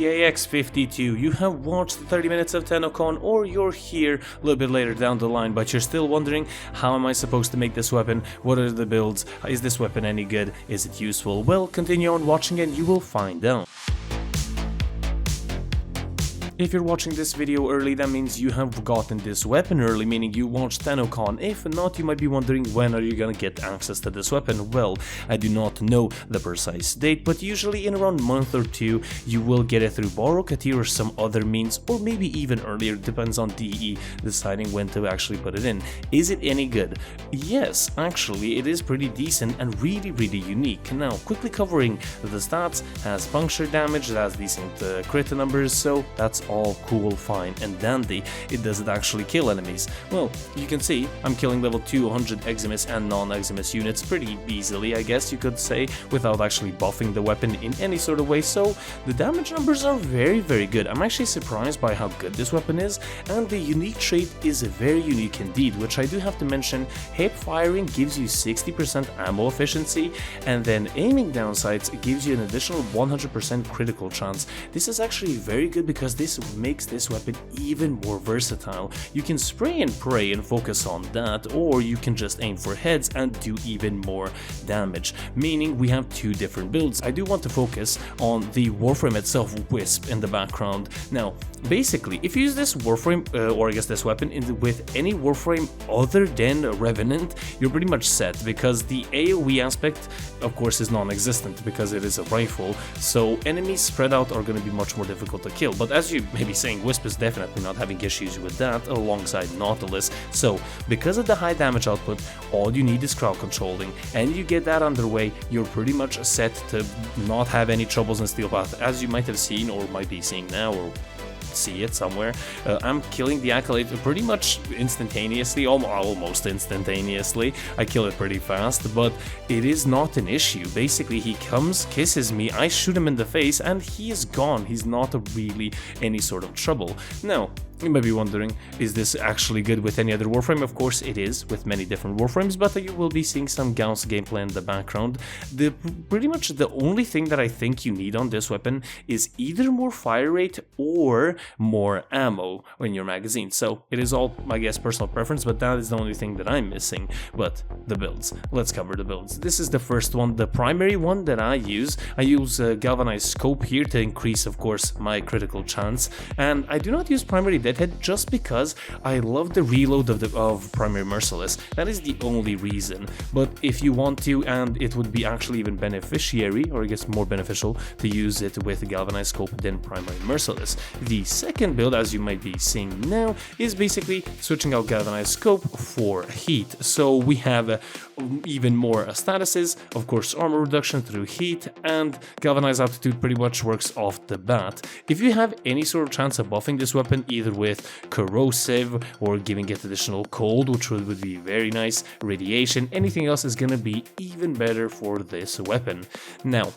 the AX-52. You have watched 30 minutes of Tennocon, or you're here a little bit later down the line, but you're still wondering, how am I supposed to make this weapon? What are the builds? Is this weapon any good? Is it useful? Well, continue on watching and you will find out. If you're watching this video early, that means you have gotten this weapon early, meaning you watched Tennocon. If not, you might be wondering, when are you gonna get access to this weapon? Well, I do not know the precise date, but usually in around a month or two, you will get it through Borrow, Katir, or some other means, or maybe even earlier, depends on DE deciding when to actually put it in. Is it any good? Yes, actually, it is pretty decent and really unique. Now, quickly covering the stats, has puncture damage, it has decent crit numbers, so that's all cool, fine and dandy. It doesn't actually kill enemies. Well, you can see I'm killing level 200 Eximus and non-Eximus units pretty easily, I guess you could say, without actually buffing the weapon in any sort of way, so the damage numbers are very good. I'm actually surprised by how good this weapon is, and the unique trait is very unique indeed, which I do have to mention. Hip firing gives you 60% ammo efficiency, and then aiming down sights gives you an additional 100% critical chance. This is actually very good because this makes this weapon even more versatile. You can spray and pray and focus on that, or you can just aim for heads and do even more damage, meaning we have two different builds. I do want to focus on the Warframe itself, Wisp, in the background. Now, basically, if you use this Warframe, or I guess this weapon, with any Warframe other than Revenant, you're pretty much set, because the AoE aspect, of course, is non-existent because it is a rifle, so enemies spread out are going to be much more difficult to kill. But as you may be saying, Wisp is definitely not having issues with that, alongside Nautilus. So, because of the high damage output, all you need is crowd controlling, and you get that underway, you're pretty much set to not have any troubles in Steel Path, as you might have seen, or might be seeing now, or see it somewhere. I'm killing the Acolyte pretty much instantaneously, almost instantaneously. I kill it pretty fast, but it is not an issue. Basically, he comes, kisses me, I shoot him in the face, and he is gone. He's not really any sort of trouble. Now, you might be wondering, is this actually good with any other Warframe? Of course it is, with many different Warframes, but you will be seeing some Gauss gameplay in the background. Pretty much the only thing that I think you need on this weapon is either more fire rate or more ammo in your magazine. So it is all, I guess, personal preference, but that is the only thing that I'm missing. But the builds, let's cover the builds. This is the first one, the primary one that I use. I use galvanized scope here to increase, of course, my critical chance, and I do not use primary Deadhead just because I love the reload of Primary Merciless. That is the only reason. But if you want to, and it would be actually even beneficiary, or I guess more beneficial, to use it with Galvanized Scope than Primary Merciless. The second build, as you might be seeing now, is basically switching out Galvanized Scope for Heat. So we have even more statuses, of course armor reduction through heat, and Galvanized Altitude pretty much works off the bat. If you have any sort of chance of buffing this weapon, either with corrosive or giving it additional cold, which would be very nice, radiation, anything else is gonna be even better for this weapon. Now,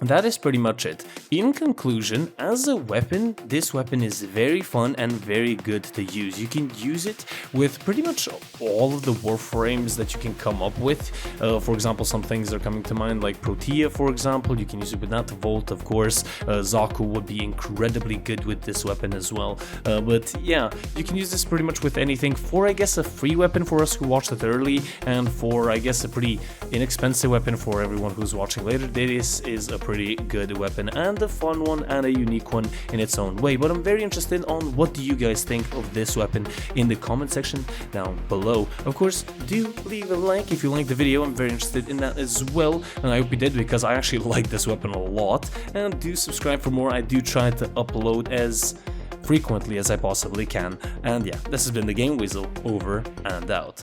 that is pretty much it. In conclusion, as a weapon, this weapon is very fun and very good to use. You can use it with pretty much all of the Warframes that you can come up with. For example, some things are coming to mind, like Protea, for example. You can use it with that. Volt, of course. Zaku would be incredibly good with this weapon as well. But yeah, you can use this pretty much with anything. For, I guess, a free weapon for us who watched it early, and for, I guess, a pretty inexpensive weapon for everyone who's watching later, this is a pretty good weapon, and a fun one, and a unique one in its own way. But I'm very interested on what do you guys think of this weapon in the comment section down below. Of course, do leave a like if you liked the video. I'm very interested in that as well, and I hope you did, because I actually like this weapon a lot. And do subscribe for more. I do try to upload as frequently as I possibly can. And yeah, this has been the Game Weasel, over and out.